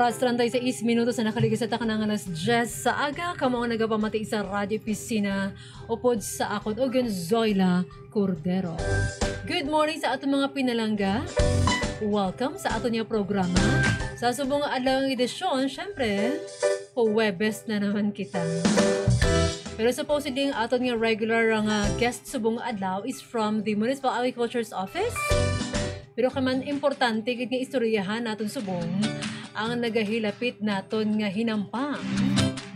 Oras 36 minutos na nakaligis sa takanang alas 10 sa aga. Kamao nagapamati sa Radio Piscina upod sa akon Ogun Zoila Cordero. Good morning sa atong mga pinalangga. Welcome sa aton niya programa. Sa subong adlaw ng edisyon, syempre, Huwebes na naman kita. Pero supposedly ang aton nga regular guest subong adlaw is from the Municipal Agriculture's Office. Pero kaman importante kit nga istoryahan naton subong ang nagahilapit naton nga hinampang,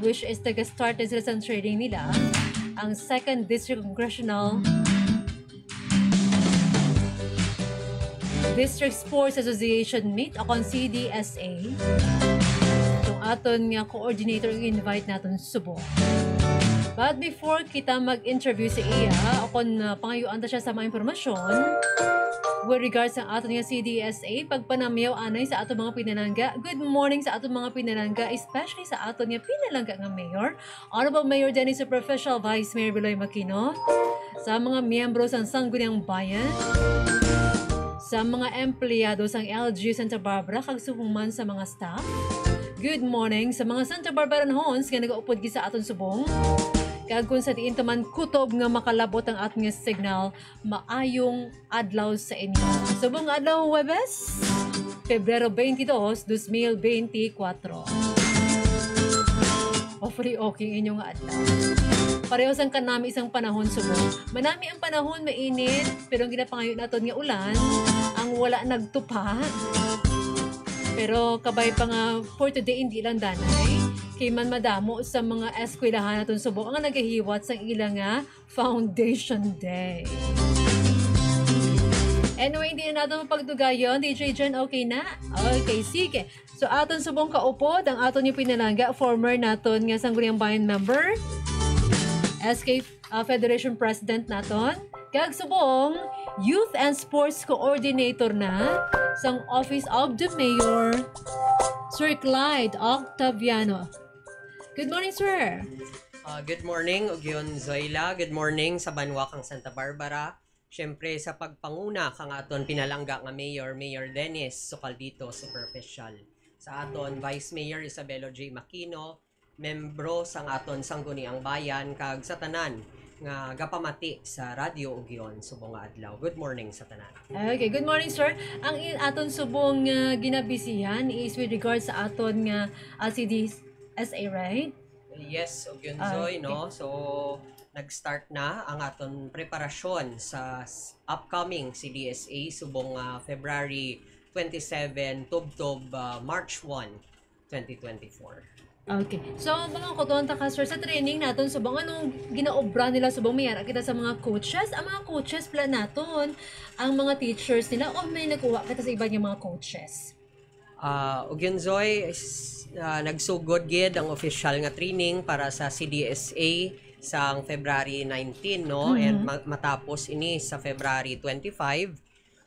which is taga-start na sila sa trading nila, ang 2nd District Congressional District Sports Association meet akong CDSA. Itong aton nga coordinator ang invite naton subong. But before kita mag-interview sa iya, akong pangayuan ta siya sa mga impormasyon with regards sa aton nga CDSA, pagpanamyaw anay sa aton mga pinalangga. Good morning sa aton mga pinalangga, especially sa aton nga pinalangga nga mayor, Honorable Mayor Denny Superficial Vice Mayor Beloy Makino, sa mga miyembro sa Sangguniang Bayan, sa mga empleyado sa LGU Santa Barbara, kag suhuman sa mga staff. Good morning sa mga Santa Barbaranhons nga nagaupod gi sa aton subong. Kag kung sa diin taman kutob nga makalabot ang ating signal, maayong adlaw sa inyo. Subong adlaw Huwebes, Pebrero 22, 2024. Hopefully okay inyong adlaw. Pareho sang kanami isang panahon subong. Manami ang panahon mainit, pero ang ginapangayon naton nga ulan, ang wala nagtupa. Pero kabay pa nga for today hindi lang danay. Kay man madamo sa mga eskwelahan naton subong ang nagahiwat sa ilang Foundation Day. Anyway, hindi na natin mapagdugayon. DJ Jen, okay na? Okay, sige. So, aton subong kaupod, ang aton yung pinalangga, former naton nga Sangguniang Bayan member, SK Federation President naton, kag subong, Youth and Sports Coordinator na sang Office of the Mayor, Sir Clyde Octaviano. Good morning, sir. Good morning, Ugyon Zoila. Good morning sa Banwakang Santa Barbara. Siyempre, sa pagpanguna kang aton pinalangga nga Mayor, Mayor Dennis Socaldito Superficial. Sa aton Vice Mayor Isabelo J. Makino, membro sang aton Sangguniang Bayan, kag sa tanan nga gapamati sa Radio Ugyon subong nga adlaw. Good morning sa tanan. Okay, good morning, sir. Ang aton subong ginabisihan is with regards sa aton nga CDSA, right? Yes, Ugyon Zoy, no? So, nag-start na ang aton preparasyon sa upcoming CDSA subong February 27, Tubtob, March 1, 2024. Okay. So, mga kutonta ka, sir, sa training naton subong anong ginaobra nila subong mayara kita sa mga coaches? Ang mga coaches pala naton, ang mga teachers nila, o may nakuha kita sa iba niya mga coaches? Ugyon Zoy, nagsugod gid ang official nga training para sa CDSA sang February 19, no? And matapos ini sa February 25.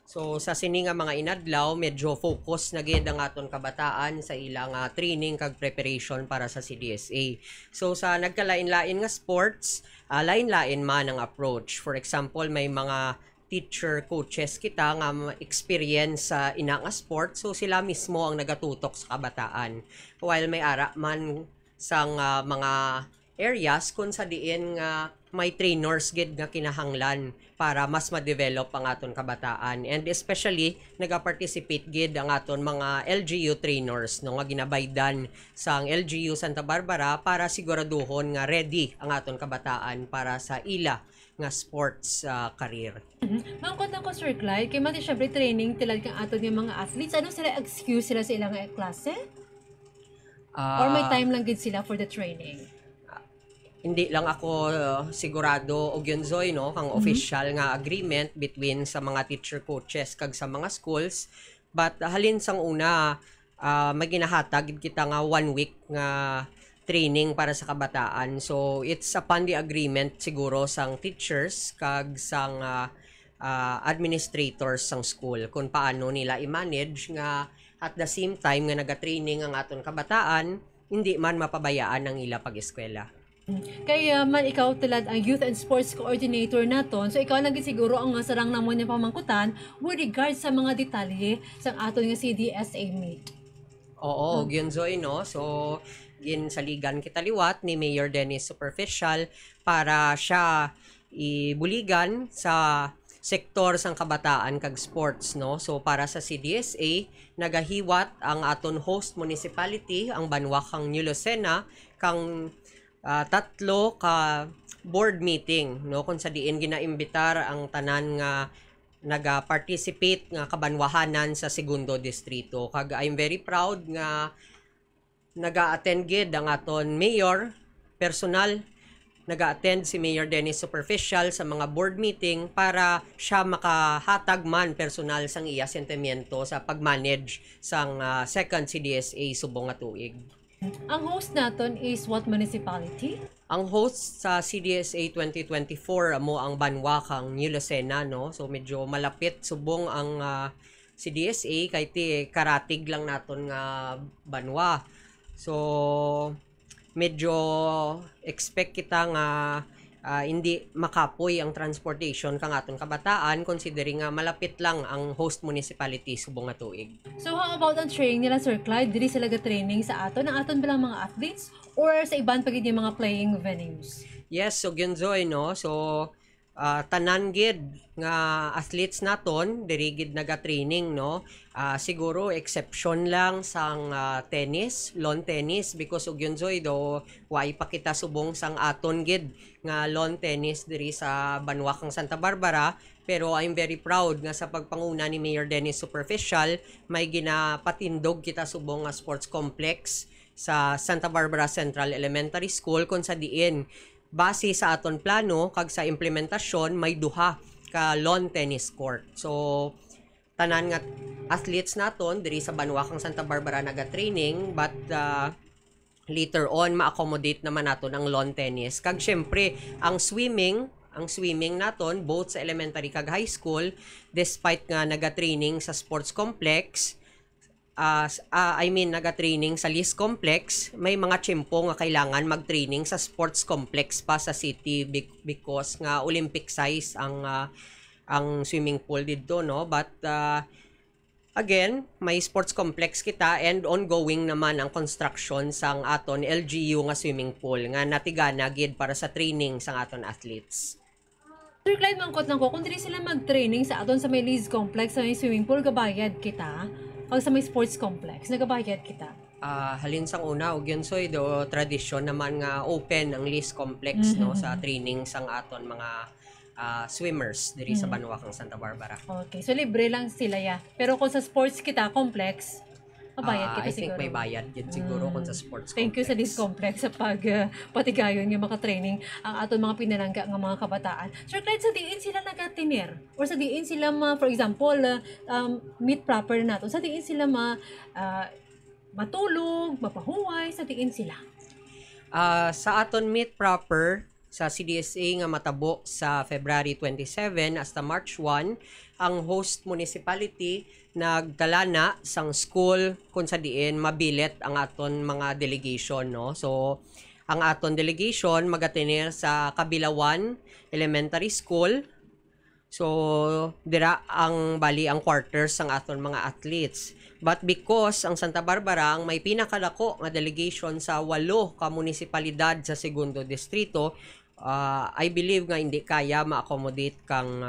So sa sini nga mga inadlaw, medyo focus na gid ang aton kabataan sa ilang training kag preparation para sa CDSA. So sa nagkalain-lain nga sports, lain-lain man ang approach. For example, may mga teacher, coaches kita nga experience sa ina nga sport, so sila mismo ang nagatutok sa kabataan. While may ara man sang mga areas kung sa diin nga may trainers gid nga kinahanglan para mas ma-develop ang aton kabataan, and especially naga-participate gid ang aton mga LGU trainers no nga ginabaydan sang LGU Santa Barbara para siguraduhon nga ready ang aton kabataan para sa ila nga sports career. Mangkot ko, Sir Clyde, kay mati syempre training tilad kang aton yung mga athletes, ano sila excuse sila sa ilang klase? Or may time lang gid sila for the training? Hindi lang ako sigurado Ugyon Zoy, no, kang official nga agreement between sa mga teacher coaches kag sa mga schools, but halin sang una maginahatag kita nga 1 week nga training para sa kabataan. So it's upon the agreement siguro sang teachers kag sang administrators sang school kung paano nila i-manage nga at the same time nga naga-training ang aton kabataan, hindi man mapabayaan ang ila pag-eskwela. Kaya man ikaw talad ang Youth and Sports Coordinator naton, so ikaw lang siguro ang sarang namon niya pamangkutan with regards sa mga detalye sa aton nga CDSA meet. Oo, gyunzoy no. So ginsaligan kita liwat ni Mayor Dennis Superficial para siya ibuligan sa sektor sang kabataan kag sports no. So para sa CDSA nagahiwat ang aton host municipality ang Banwa kang New Lucena kang tatlo ka board meeting no kung sa diin ginaimbitar ang tanan nga naga-participate nga kabanwahanan sa segundo distrito. Kag I'm very proud nga naga-attend gid ang aton mayor personal, naga-attend si Mayor Dennis Superficial sa mga board meeting para siya makahatag man personal sang iya sentimiento sa pag-manage sang second CDSA subong nga tuig. Ang host naton is what municipality? Ang host sa CDSA 2024 amo ang Banwa kang New Lucena no. So medyo malapit subong ang CDSA kay ti karatig lang naton nga Banwa. So medyo expect kita nga hindi makapoy ang transportation kang aton kabataan considering nga malapit lang ang host municipality subong nga tuig. So how about ang training nila, Sir Clyde? Dili sila ga-training sa aton? Ang aton ba lang mga athletes? Or sa iban pagid yung mga playing venues? Yes, so gyunzoy no. So tanan gid nga athletes naton diri gid naga-training no. Siguro exception lang sang tennis, lawn tennis because og gyunzoy do way pa kita subong sang aton gid nga lawn tennis diri sa Banwa kang Santa Barbara. Pero I'm very proud nga sa pagpanguna ni Mayor Dennis Superficial may ginapatindog kita subong nga sports complex sa Santa Barbara Central Elementary School kung sa diin base sa aton plano kag sa implementasyon may duha ka lawn tennis court. So tanan nga athletes naton diri sa Banwa kang Santa Barbara naga-training but later on ma-accommodate naman naton ang lawn tennis. Kag syempre ang swimming naton both sa elementary kag high school despite nga naga-training sa sports complex naga-training sa Liz Complex, may mga tiyempo nga kailangan mag-training sa sports complex pa sa city because nga Olympic size ang swimming pool dito no. But again, may sports complex kita and ongoing naman ang construction sang aton LGU nga swimming pool nga natigana gid para sa training sang aton athletes. Sir Clyde, mangkot lang ko, kung dili sila mag-training sa aton sa may Liz Complex, sa may swimming pool, gabayad kita? Pag sa may sports complex, nagabayad kita? Halin sang una, og yun soy do tradisyon naman nga open ang Liz Complex no sa training sang aton mga swimmers diri sa Banwa kang Santa Barbara. Okay, so libre lang sila ya. Pero kung sa sports kita, complex, mabayad kita I think siguro. may bayad yun siguro kung sa sports Thank you sa Liz Complex sa patigayon nga maka-training ang aton mga pinalangga nga mga kabataan. Sir Clyde, sa diin sila nagatinir? Or sa diin sila for example, meet proper nato, sa diin sila matulog, mapahuway, sa diin sila? Sa aton meet proper, sa CDSA nga matabo sa February 27 hasta March 1, ang host municipality nagdala na sang school kung sa diin mabilet ang aton mga delegation no. So ang aton delegation magatinir sa Kabilawan Elementary School. So dira ang bali ang quarters sang aton mga athletes. But because ang Santa Barbara ang may pinakadako nga delegation sa 8 ka munisipalidad sa segundo distrito, I believe nga hindi kaya ma-accommodate kang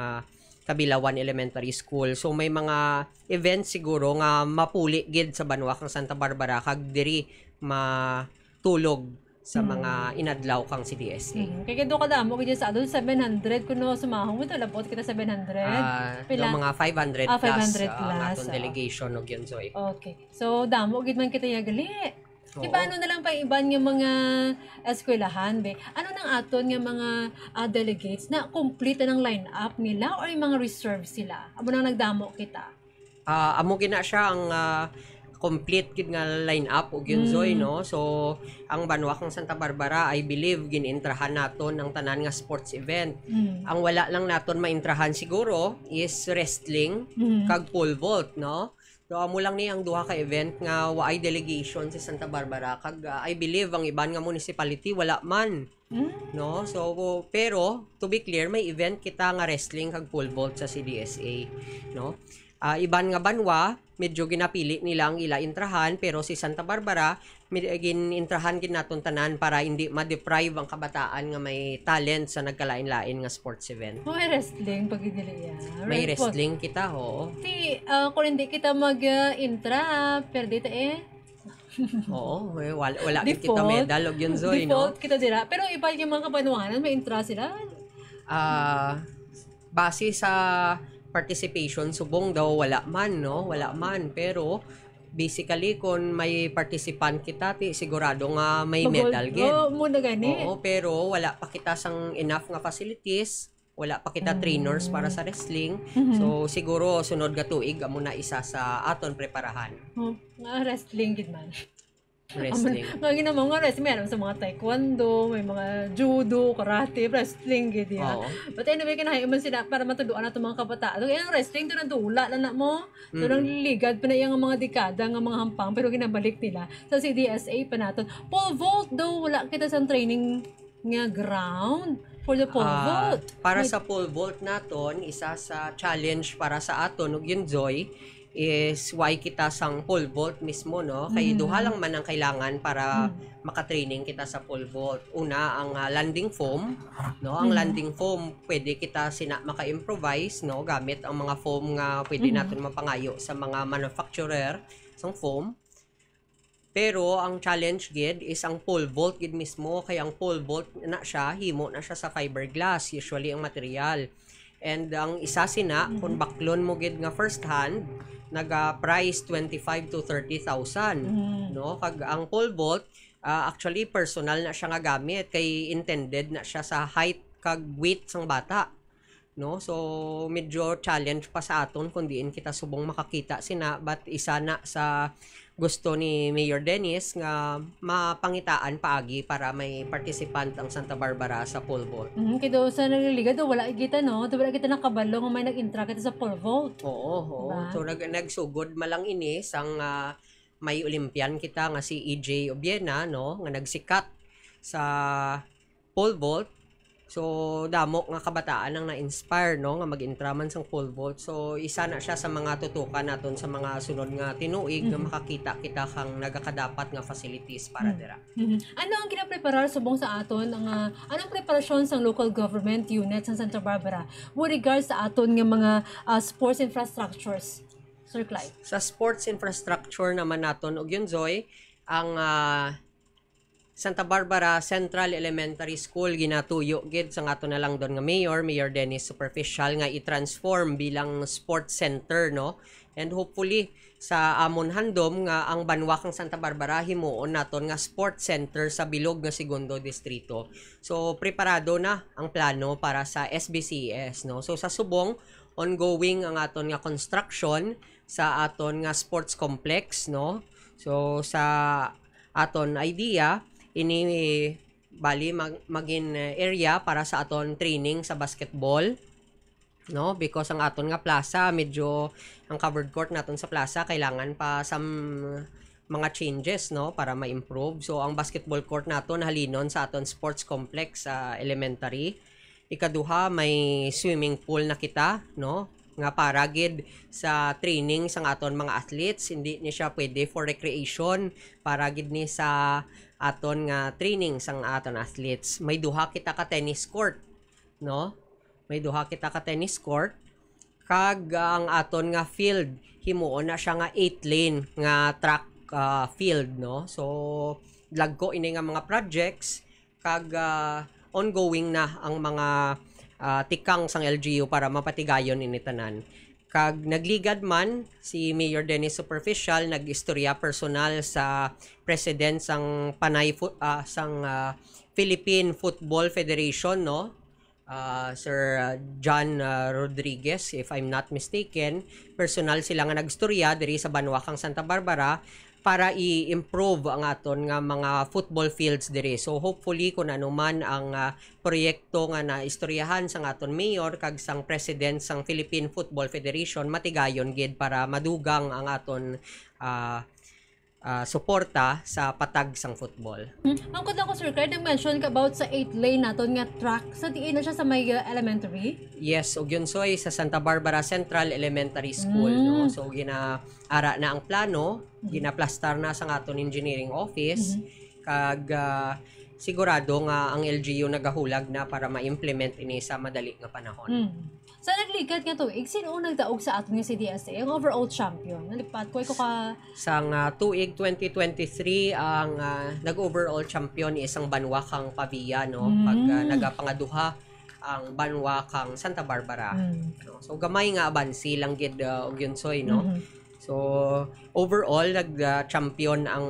Kabilawan Elementary School. So may mga events siguro nga mapuli gid sa Banwa kang Santa Barbara kag diri matulog sa mga inadlaw kang CDSA. Kaya do kada mo kaya sa adon 700 kuno sumahong mo labot kita 700. Pila mga 500 plus 500 plus ang aton delegation og yun soy. Okay. So damo gid man kita yagali. Oo. Paano na lang pa iban nga mga eskwelahan be? Ano nang aton nga mga delegates na complete na ng lineup nila or yung mga reserve sila? Amo nang nagdamo kita. Amo gina siya ang complete gid nga lineup og yun Zoy no. So ang Banwa kang Santa Barbara I believe ginintrahan naton ang tanan nga sports event. Ang wala lang naton maintrahan siguro is wrestling kag pole vault no. So amo lang ni ang duha ka event nga waay delegation sa Santa Barbara kag I believe ang iban nga municipality wala man. No? So pero to be clear may event kita nga wrestling kag pole vault sa CDSA no. iban nga banwa medyo ginapili nila ang ila intrahan, pero si Santa Barbara ginintrahan gid naton tanan para hindi ma-deprive ang kabataan nga may talent sa nagkalain-lain nga sports event. May wrestling pag dili yan. May wrestling kita, ho. Kung hindi kita mag-intra, perdita Oo, wala gid kita medal og yun, Zoy, no? Default kita dira. Pero iba yung mga kabanuanan, may intra sila. Base sa participation, subong daw wala man, no? Wala man, pero basically kung may participant kita, sigurado nga may medal gid. Muna gani. Oo, pero wala pa kita sang enough nga facilities, wala pa kita trainers para sa wrestling. So siguro sunod ga tuig amo na isa sa aton preparahan. Nga wrestling gid man. Wrestling. Nga ginamang nga wrestling, meron sa mga taekwondo, may mga judo, karate, wrestling gid ya. But anyway, kinahiman sila para matuduan nato mga kabataan. Yung wrestling to nandula na mo. So nang ligad pa na yung mga dekada nga mga hampang, pero ginabalik nila sa CDSA pa naton. Pole vault daw wala kita sa training nga ground for the pole vault. Para sa pole vault naton, isa sa challenge para sa aton ug yun, Joy, is why kita sang pole vault mismo, no? Kay duha lang man ang kailangan para makatraining kita sa pole vault. Una, ang landing foam, no? Ang landing foam pwede kita maka-improvise, no, gamit ang mga foam nga pwede natin mapangayo sa mga manufacturer sang foam. Pero ang challenge gid is ang pole vault gid mismo, kay ang pole vault na siya, himo na siya sa fiberglass usually ang material. And ang isa sina kung baklon mo gid nga first hand, naga-price 25 to 30,000, no? Kag ang pole vault actually personal na siya nga gamit, kay intended na siya sa height kag weight sang bata, no? So medyo challenge pa sa aton kung diin kita subong makakita sina, but isa na sa gusto ni Mayor Dennis nga mapangitaan paagi para may participant ang Santa Barbara sa pole vault. Kaya sa nagliliga do wala kita, no? Do wala kita nakabalo nga may nag-intra kita sa pole vault. Oo. Diba? So nagsugod malang ini sang may Olympian kita nga si EJ Obiena, no, nga nagsikat sa pole vault. So damo nga kabataan ang na-inspire, no, nga mag-intraman sang pole vault. So isa na siya sa mga tutukan naton sa mga sunod nga tinuig nga makakita kita kang nagakadapat nga facilities para dira. Ano ang ginapreparar subong sa aton ang anong preparasyon sang local government unit sa Santa Barbara with regards sa aton nga mga sports infrastructures? Sir Clyde. Sa sports infrastructure naman naton og yun, Zoy, ang Santa Barbara Central Elementary School ginatuyo gid sa ato na lang don nga Mayor Dennis Superficial nga i-transform bilang sports center, no? And hopefully sa amon handom nga ang banwakang Santa Barbara himuon naton nga sports center sa bilog nga segundo distrito. So preparado na ang plano para sa SBCS, no? So sa subong ongoing ang aton nga construction sa aton nga sports complex, no? So sa aton idea ini bali magin area para sa aton training sa basketball, no, because ang aton nga plaza medyo ang covered court naton sa plaza kailangan pa some mga changes, no, para ma-improve. So ang basketball court naton halinon sa aton sports complex sa elementary. Ikaduha, may swimming pool na kita, no, nga para gid sa training sang aton mga athletes. Hindi ni siya pwede for recreation, para gid ni sa aton nga training sang aton athletes. May duha kita ka tennis court, no? May duha kita ka tennis court. Kag ang aton nga field himuon na siya nga 8-lane nga track field, no? So lagko ini nga mga projects kag ongoing na ang mga tikang sang LGU para mapatigayon ini tanan. Kag nagligad man si Mayor Dennis Superficial, nag-istorya personal sa president sang Philippine Football Federation, no, Sir John Rodriguez, if I'm not mistaken. Personal sila nga nagstorya diri sa banwakang Santa Barbara para i-improve ang aton nga mga football fields diri. So hopefully kung ano man ang proyekto nga naistoryahan sang aton mayor kag sang president sang Philippine Football Federation, matigayon gid para madugang ang aton suporta sa patag sang football. Ang kung ko, Sir Craig, nag-mention ka about sa 8 lane naton nga track. Sa diin na siya sa may elementary? Yes, og yun soy sa Santa Barbara Central Elementary School. No? So, ginaara na ang plano, ginaplastar na sa aton engineering office, kag sigurado nga ang LGU nagahulag na para ma-implement ini sa madali nga panahon. Sa naglikat nga tuig, sino ang nagdaog sa aton nga CDSA? Ang overall champion. Nalipat ko ka... Sang tuig 2023, ang nag-overall champion isang banwa kang Pavia, no? Pag nagapangaduha ang banwa kang Santa Barbara. No? So, gamay nga abansi lang gid og yun soy, no? So, overall, nag-champion ang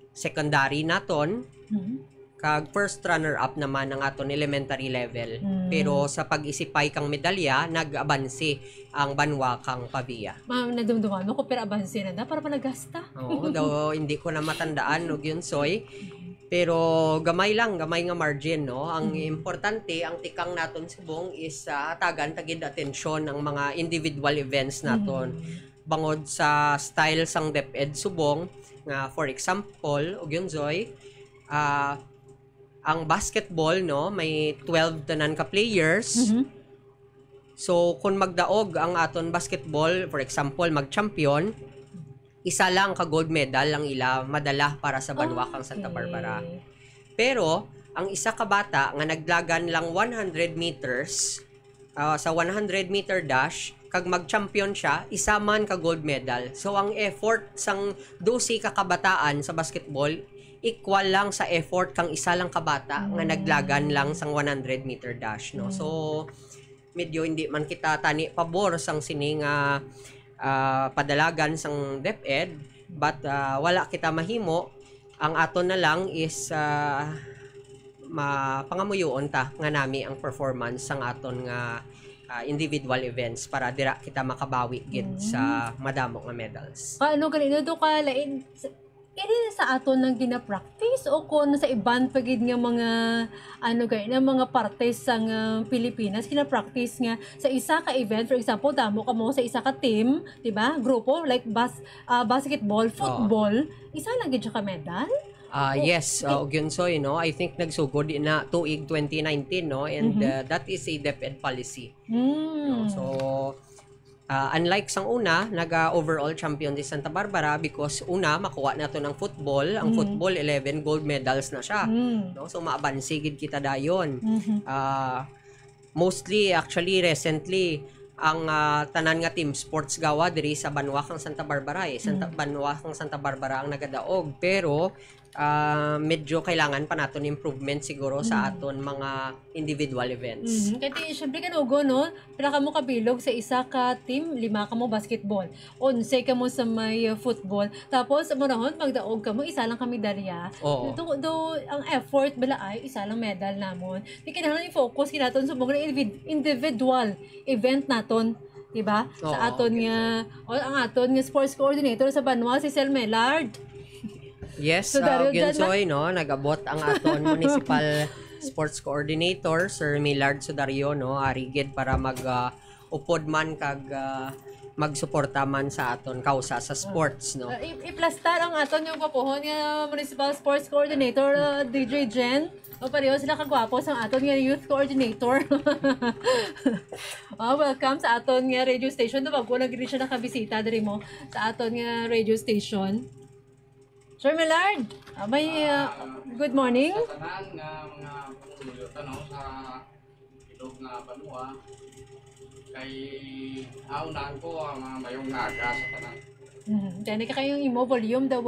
secondary naton. Kag first runner-up naman ang aton elementary level. Pero sa pag-isipay kang medalya, nag-abansi ang banwa kang Pavia. Nadumduman mo ko, pero abansi na para panagasta. Oo, daw hindi ko na matandaan og yun soy. Pero gamay lang, gamay nga margin, no? Ang importante, ang tikang naton subong is hatagan tagid atensyon ang mga individual events naton. Bangod sa style sang DepEd subong, nga for example, og yun soy, ang basketball, no, may 12 tanan ka players. So, kung magdaog ang aton basketball, for example, mag-champion, isa lang ka gold medal ang ila madala para sa banwa kang Santa Barbara. Pero, ang isa ka bata nga naglagan lang 100 meters sa 100 meter dash, kag mag-champion siya, isa man ka gold medal. So, ang effort sang 12 ka kabataan sa basketball, equal lang sa effort kang isa lang kabata nga naglagan lang sang 100 meter dash, no. So medyo hindi man kita tani pabor sang sining padalagan sang DepEd, but wala kita mahimo. Ang aton na lang is mapangamuyoon ta nga nami ang performance sang aton nga individual events para dira kita makabawi gid sa madamo nga medals. Ano ganito do ka lain ini sa aton nang gina-practice o kung sa iban pagid nga mga mga partes sang Pilipinas gina-practice nga sa isa ka event, for example damo ka mo sa isa ka team, di ba, grupo like basketball, football, isa lang gid ka medal. Yes, yun so, I think nagsugod na tuig 2019, no, and that is a DepEd policy. No? So unlike sang una, naga-overall champion di Santa Barbara because una, makuha na to ng football. Ang football, 11 gold medals na siya. No? So, maabansigid kita dayon. Mostly, actually, recently, ang tanan nga team sports gawa diri sa banwa kang Santa Barbara. Banwa kang Santa Barbara ang nagadaog. Pero, medyo kailangan pa naton improvement siguro sa aton mga individual events. Kasi syempre kanugo, no? Pila ka mo kabilog sa isa ka team, 5 ka mo basketball, 11 ka mo sa may football, tapos murahon magdaog ka mo, isa lang ka medalya. Do ang effort bala ay isa lang medal namon. Di kinahanglan i-focus kinaton sa mga individual event naton, diba? Sa aton nga ang aton nga sports coordinator sa Banwa si Sel Mellard. Yes, Gyunsoy, no, nagabot ang aton municipal sports coordinator Sir Millard Sudario, no, arigid para upod man kag magsuporta man sa aton kausa sa sports, no. I-plastar ang aton yung kapuhon nga municipal sports coordinator DJ Jen. O pareho sila kagwapo sa aton nga youth coordinator. Welcome sa aton nga radio station. Wag ko nagri siya nakabisita diri mo sa aton nga radio station. Sir Millard, may good morning. Sa tanan nga mga pangulutan sa ilog nga Banwa, kay aunahan ko ang mga mayong naga sa tanan. Dahil ka kayong imo volume daw,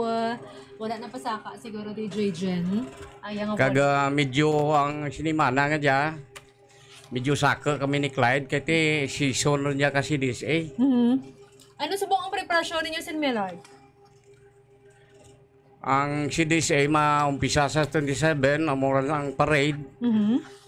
wala na pasaka siguro DJ Jen. Kaga medyo ang sinimana nga dya, medyo saka kami ni Clyde, kaya season niya kasi DSA. Ano subong ang preparasyon ninyo, Sir Millard? Ang CDSA maumpisa sa 27, amuran ang parade.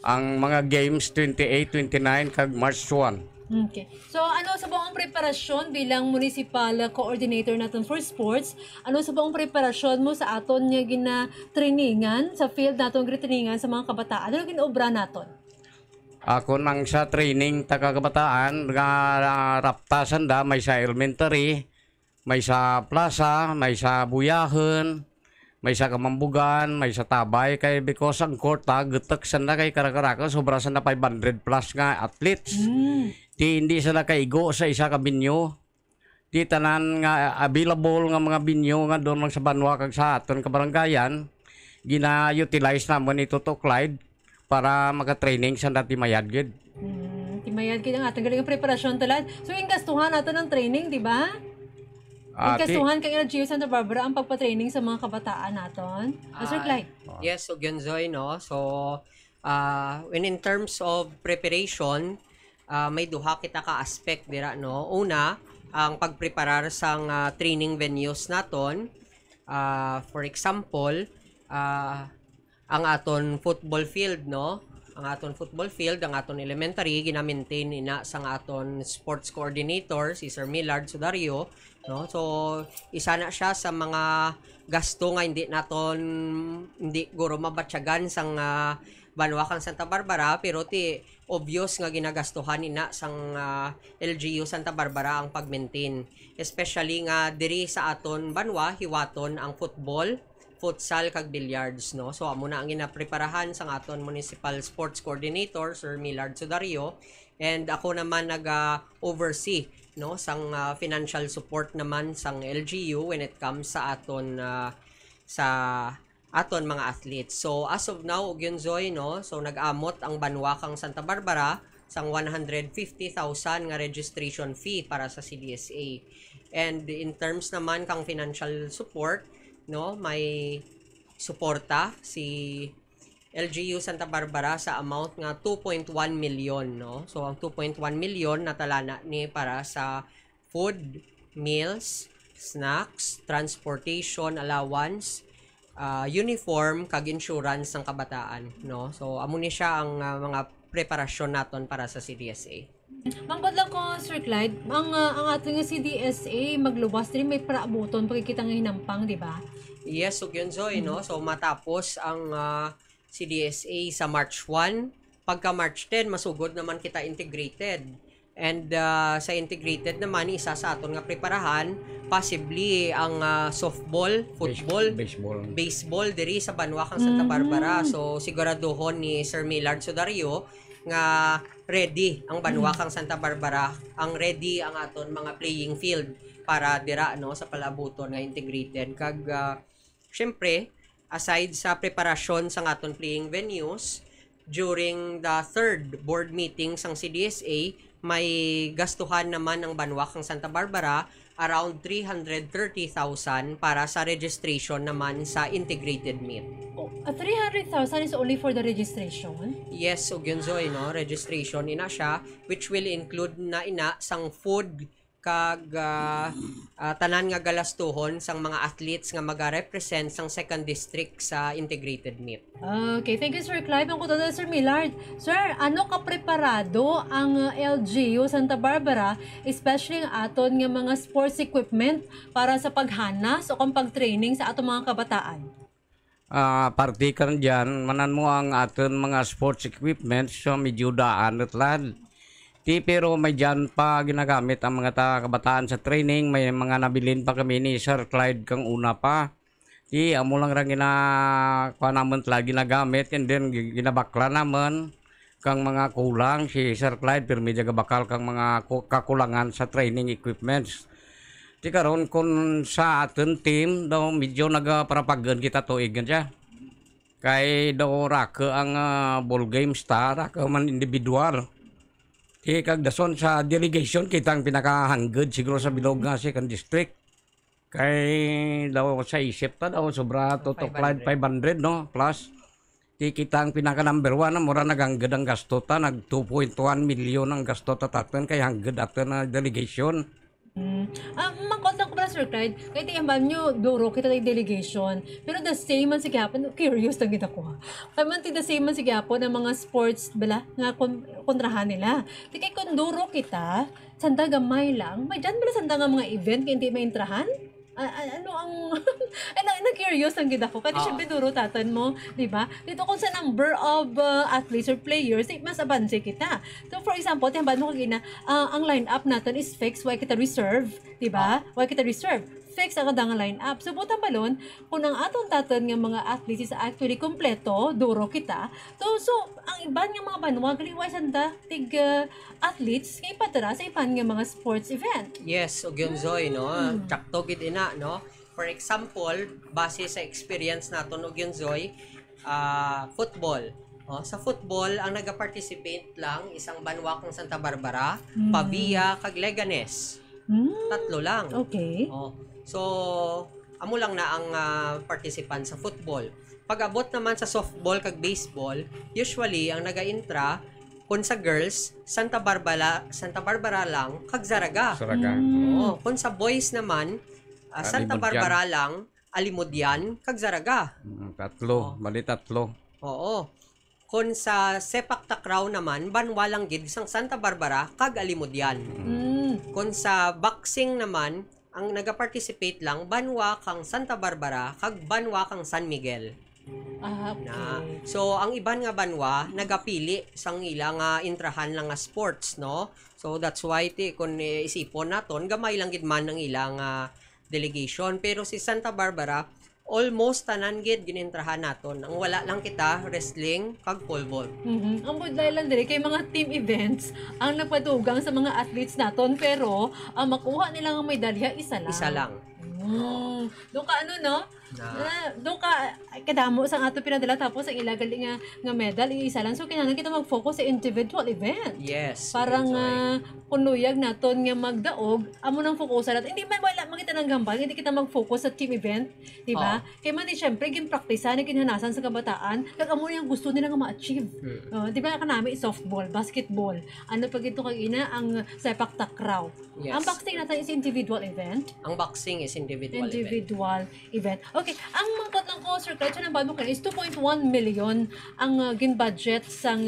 Ang mga games 28, 29 kag March 1. Okay. So ano sa buong preparasyon bilang municipal coordinator natin for sports? Ano sa buong preparasyon mo sa aton nga gina-trainingan sa field naton trainingan sa mga kabataan? Ano ginaobra naton? Ako nang sa training taga kabataan nga raptasan da may sa elementary, may sa plaza, may sa buyahan, may sa kamambugan, may sa tabay kay because ang court getek sana kay kara-kara sobra sana 500 plus nga athletes. Di hindi sila kaigo sa isa ka binyo. Di tanan nga available nga mga binyo nga doon lang sa Banwa kag sa aton ka barangayan gina-utilize namon ito to Clyde para maka-training sa dati mayad gid. Timayad kid ang ating galing preparasyon talad. So yung gastuhan nato ng training, di ba? Ikasuhan kay LGU Santa Barbara ang pagpa-training sa mga kabataan naton. Sir Clyde. Yes, so Genzoy, no? So, when in terms of preparation, may duha kita ka aspect dira, no? Una, ang pagpreparar sang training venues naton. For example, ang aton football field, no? Ang aton football field, ang aton elementary, gina-maintain ina sa aton sports coordinator, si Sir Millard Sudario, no? So, isa na siya sa mga gasto nga hindi guro mabatyagan sang Banwa kang Santa Barbara, pero obvious nga ginagastuhan ina sang LGU Santa Barbara ang pag-maintain. Especially nga diri sa aton Banwa, hiwaton ang football, futsal kag billiards, no? So amo na ang ginapreparahan sang aton municipal sports coordinator Sir Millard Sudario, and ako naman oversee, no, sang financial support naman sang LGU when it comes sa aton mga athletes. So as of now, Ugyonzoy, no, so nag-amot ang Banwa kang Santa Barbara sang 150,000 nga registration fee para sa CDSA. And in terms naman kang financial support, no, may suporta si LGU Santa Barbara sa amount nga 2.1 million, no. So ang 2.1 million natalana ni para sa food, meals, snacks, transportation allowance, uniform kag insurance ng kabataan, no. So amo ni siya ang mga preparasyon naton para sa CDSA. Mangkot lang ko, Sir Clyde, ang ating CDSA magluwas din may praabuton pagkikita ng hinampang, di ba? Yes, so yun, Zoe, no? So matapos ang CDSA sa March 1, pagka March 10, masugod naman kita integrated. And sa integrated naman, isa sa aton nga preparahan, possibly ang softball, football, baseball diri sa Banwa kang Santa Barbara. So siguraduhon ni Sir Millard Sudario nga ready ang Banwa kang Santa Barbara, ang ready ang aton mga playing field para dira, no, sa palabuton nga integrated. Kag syempre, aside sa preparasyon sa aton playing venues, during the third board meeting sang CDSA, may gastuhan naman ang Banwa kang Santa Barbara around 330,000 para sa registration naman sa integrated meet. 300,000 is only for the registration? Yes, so Ugyonzoy, no, registration ina siya, which will include na ina sang food kag tanan nga galastuhon sang mga athletes nga maga-represent sang second district sa integrated meet. Okay, thank you, Sir Clive. Ang kutodo, Sir Millard. Sir, ano ka preparado ang LGU Santa Barbara, especially ang aton nga mga sports equipment para sa paghanas o kang pag-training sa atong mga kabataan? Partikan dyan, manan mo ang aton mga sports equipment, so medyo daan at lad. Pero may dyan pa ginagamit ang mga kabataan sa training. May mga nabilin pa kami ni Sir Clyde kang una pa. Amo lang rin kuha naman lagi ginagamit. And then ginabakla naman kang mga kulang. Si Sir Clyde pero medyo bakal kang mga kakulangan sa training equipments. Di karon kung sa aton team daw medyo nagaparapagan kita tuigan siya. Kay daw raka ang ball game star, raka man individual. Kag dason sa delegation kitang pinakahangged siguro sa bilog nga second district. Kay daw sa isip ta daw sobra to 500 no plus. Kitang pinaka number 1 mura nagangged ang gasto ta, nag 2.1 million ang gasto ta taton kay hangged ato na delegation. Mangkontak ko pala, Sir Clyde, kahit i-ambam nyo, duro kita ng delegation. Pero the same man si Gapon, curious lang kita ko ha. Kaya man the same man si Gapon ng mga sports, bala, nga kontrahan nila. Di kay kung duro kita, sanda gamay lang, may dyan bala sanda nga mga event kaya hindi maintrahan? ano ang ano curious ang gid ako kasi syempre duro tatan mo, di ba? Dito kung sa number of athletes or players, mas abanse kita. So for example, tiyan mo kagina, ang lineup natin is fixed, why kita reserve, di ba? Why kita reserve? Fix ang kadang lineup. So butang balon, kung ang aton tatan nga mga athletes is actually kompleto, duro kita. So ang iban nga mga banwa galiway sanda tig athletes nga ipatara sa iban nga mga sports event. Yes, og yun Zoy, no? Tsakto gid ina, no? For example, base sa experience naton og yun Zoy, football. Sa football, ang naga-participate lang isang banwa kang Santa Barbara, Pavia, kag Leganes. Tatlo lang. Okay. So, amo lang na ang participant sa football. Pag abot naman sa softball kag baseball, usually ang naga-intra kun sa girls, Santa Barbara lang kag Zaraga. Kun sa boys naman, Santa Barbara lang, Alimudyan kag Zaraga. Tatlo, bali tatlo. Oo. Kun sa sepak takraw naman, banwa lang gid sang Santa Barbara kag Alimudyan. Kun sa boxing naman, ang naga-participate lang banwa kang Santa Barbara kag banwa kang San Miguel. Okay. So ang iban nga banwa nagapili sang ila nga intrahan lang nga sports, no? So that's why kun isipon naton gamay lang gid man ang ilang delegation, pero si Santa Barbara almost tanan gid ginintrahan naton. Ang wala lang kita wrestling kag pole vault. Ang budlay lang diri kay mga team events ang nagpadugang sa mga athletes naton, pero ang makuha nila nga medalya isa lang. Isa lang. Doon ka no? Doon ka kadamo sang ato pinadala tapos ang ilagal nga medal isa lang. So kinahanglan kita mag-focus sa individual event. Yes. Parang kunluyag naton nga magdaog, amo nang fokusan natin. Hindi man wala makita ng gambal, hindi kita mag-focus sa team event, di ba? Kay man syempre ginpraktisan, ginhanasan sa kabataan, kag amo yung gusto nila nga ma-achieve. Di ba kanami softball, basketball, ano pag ito kag ina ang sepak takraw. Yes. Ang boxing natin is individual event. Ang boxing is individual event. Okay, ang mangkot lang ko, Sir Clyde, na bago is 2.1 million ang gin-budget sang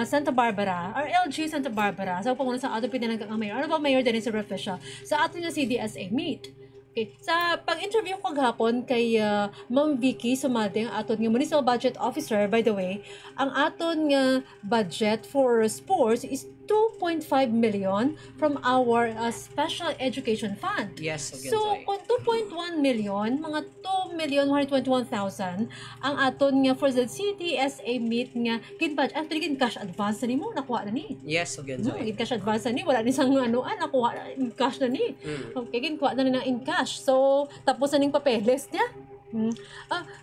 Santa Barbara, or LG Santa Barbara. Sa pangunan sa ato pinananggang ang mayor. Ano ba mayor din sa official? Sa ato nga CDSA meet. Okay. Sa pag-interview ko gahapon kay Ma'am Vicky Sumalde, ang aton nga Municipal Budget Officer, by the way, ang aton nga budget for sports is 2.5 million from our Special Education Fund. Yes, okay, so, kung 2.1 million, mga 2,121,000 ang aton nga for the CDSA meet nga ginbudget. Actually, cash advance na ni mo, nakuha na ni. Yes, okay, Cash advance na ni, wala ni sang nakuha na, cash na ni. Okay, ginkuha na na in cash. So, tapos na ning papeles niya.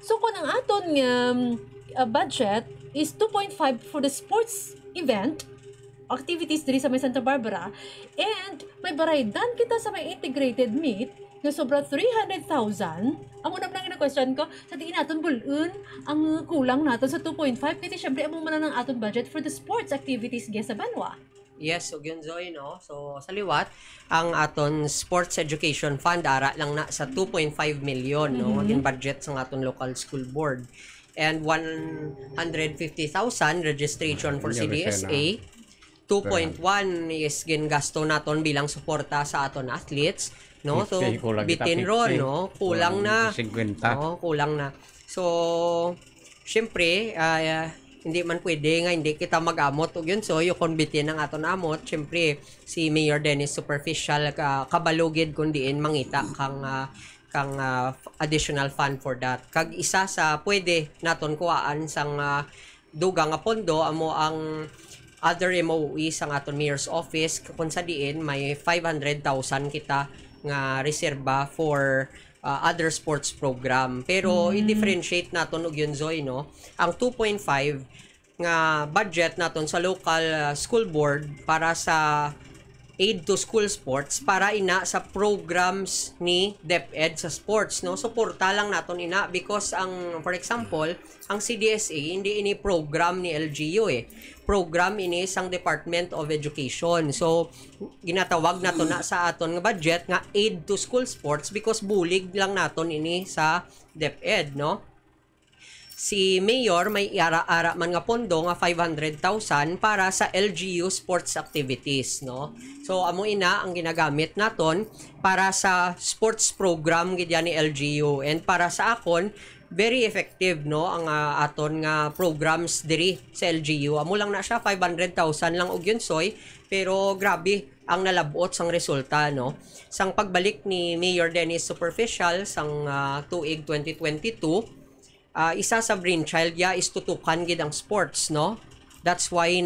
So, kung ang aton nga budget is 2.5 for the sports event, activities diri sa may Santa Barbara, and may baraydan kita sa may integrated meet na sobra 300,000. Amo na lang question ko, sa tingin naton bulun ang kulang naton sa 2.5 kasi syempre amo man ang aton budget for the sports activities sa banwa. Yes, so yun Zoe, no? So sa liwat, ang aton sports education fund ara lang na sa 2.5 million, no? Maging budget sa aton local school board. And 150,000 registration for CDSA. 2.1 is gingasto naton bilang suporta sa aton athletes, no? So bitin ron, no? Kulang na. 50. No, kulang na. So syempre, hindi man pwede nga hindi kita mag-amot og yun. So yung bitin ang aton amot, syempre si Mayor Dennis superficial kabalugid kun diin mangita kang additional fund for that. Kag isa sa pwede naton kuhaan sang dugang nga pondo amo ang other MOE sa aton mayor's office kung sa diin may 500,000 kita nga reserba for other sports program. Pero i-differentiate naton og yun Zoe, no? Ang 2.5 nga budget naton sa local school board para sa aid to school sports para ina sa programs ni DepEd sa sports, no? Suporta lang naton ina because ang for example ang CDSA hindi ini program ni LGU program ini sang Department of Education. So ginatawag naton na sa aton nga budget nga aid to school sports because bulig lang naton ini sa DepEd, no? si Mayor may ara-ara man nga pondo nga 500,000 para sa LGU sports activities, no? So amo ina ang ginagamit naton para sa sports program gid yan ni LGU, and para sa akon very effective, no, ang aton nga programs diri sa LGU. Amo lang na siya 500,000 lang og yun soy, pero grabe ang nalabot sang resulta, no. Sang pagbalik ni Mayor Dennis Superficial sang tuig 2022, isa sa brainchild ya is tutukan gid ang sports, no. That's why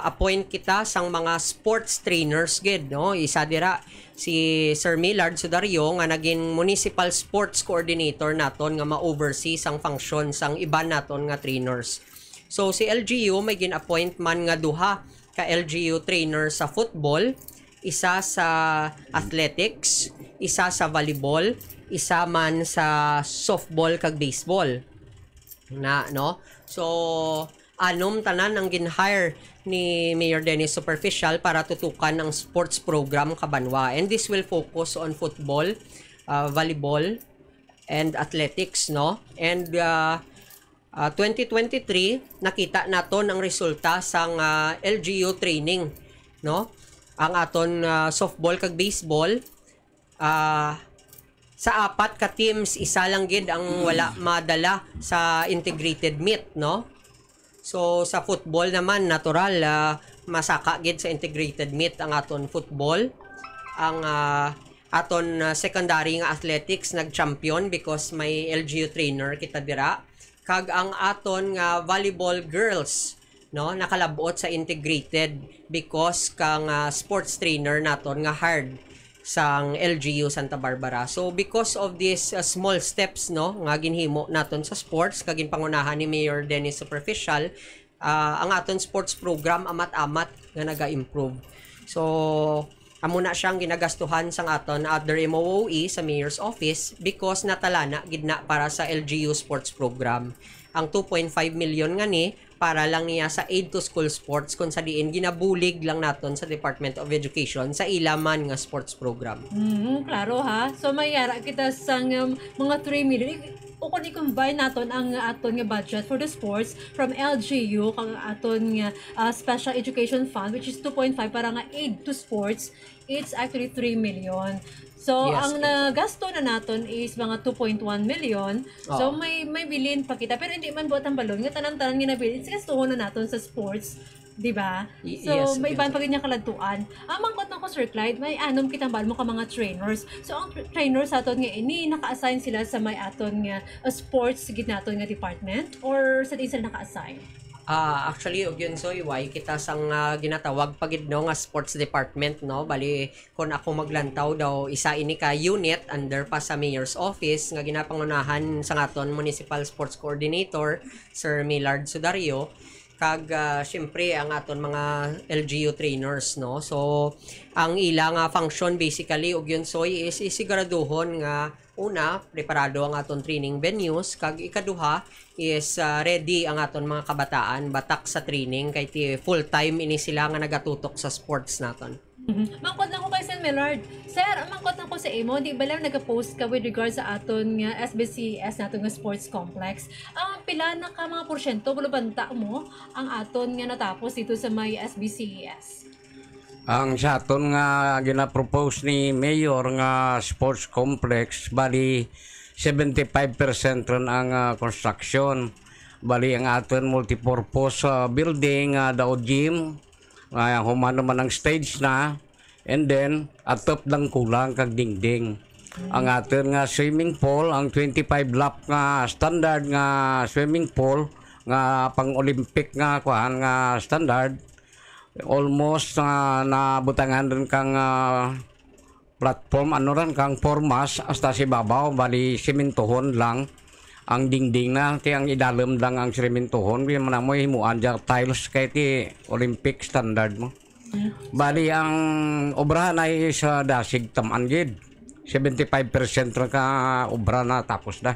appoint kita sang mga sports trainers gid, no. Isa dira si Sir Millard Sudario nga naging municipal sports coordinator naton nga ma-oversee sang function sang iban naton nga trainers. So si LGU may gin-appoint man nga duha ka LGU trainer sa football, isa sa athletics, isa sa volleyball, isa man sa softball kag baseball. Na, no? So anom tanan ang gin-hire ni Mayor Dennis Superficial para tutukan ang sports program Kabanwa. And this will focus on football, volleyball, and athletics, no? And 2023, nakita naton ang resulta sang LGU training, no? Ang aton softball kag baseball, sa apat ka teams, isa lang gid ang wala madala sa integrated meet, no? So sa football naman natural masaka gid sa integrated meet ang aton football. Ang aton secondary nga athletics nag-champion because may LGU trainer kita dira. Kag ang aton nga volleyball girls, no, nakalabot sa integrated because kang sports trainer naton nga hard sang LGU Santa Barbara. So because of these small steps, no, nga ginhimo naton sa sports kag ginpangunahan ni Mayor Dennis Superficial, ang aton sports program amat-amat nga naga-improve. So amo na siyang ginagastuhan sang aton other MOOE sa Mayor's Office because natalana gid na para sa LGU sports program. Ang 2.5 million nga ni para lang niya sa aid to school sports kung sa diin ginabulig lang naton sa Department of Education sa ilaman nga sports program. Klaro ha. So mayara kita sang mga 3 million. O kung i-combine naton ang aton nga budget for the sports from LGU kang aton nga Special Education Fund which is 2.5 para nga aid to sports, it's actually 3 million. So Yes, ang nagasto na naton is mga 2.1 million. So may bilin pa kita pero hindi man buot ang balon nga tanan-tanan nga nabilin. Gastuhon na naton sa sports, di ba? So Yes, may yes. iban pa gid nga kaladtuan. Mangkot na ko Sir Clyde, may anom kitang bal mo ka mga trainers. So ang trainers aton nga ini naka-assign sila sa may aton nga sports gid naton nga department or sa din sila naka-assign? Actually, og yun so why kita sang ginatawag pagid no nga sports department, no, bali kun ako maglantaw daw isa ini ka unit under pa sa Mayor's Office nga ginapangunahan sa aton Municipal Sports Coordinator Sir Millard Sudario kag syempre ang aton mga LGU trainers, no. So ang ilang function basically og yun so is isiguraduhon nga una, preparado ang aton training venues, kag ikaduha is ready ang aton mga kabataan batak sa training kay full time ini sila nga nagatutok sa sports naton. Mangkot lang ko kay Sir Millard. Sir, mangkot lang ko sa imo, di ba lang nag-post ka with regards sa aton nga SBCS naton nga sports complex. Pila na ka mga porsyento bulubanta mo ang aton nga natapos dito sa may SBCS? Ang sa aton nga ginapropose ni Mayor nga sports complex, bali 75% ron ang construction. Bali ang aton multipurpose building daw gym, humano man ang stage na, and then atop lang kulang kag dingding. Ang aton nga swimming pool, ang 25 lap nga standard nga swimming pool nga pang Olympic nga kuan nga standard, almost nabutangan rin kang platform, kang formas hasta si babaw, bali simentohon lang ang dingding na, ti ang idalom lang ang simentohon, di man mo himuan dyan tiles kay ti Olympic standard mo. Bali ang obrahan ay sa dasig taman gid, 75% rin ka obra na tapos na.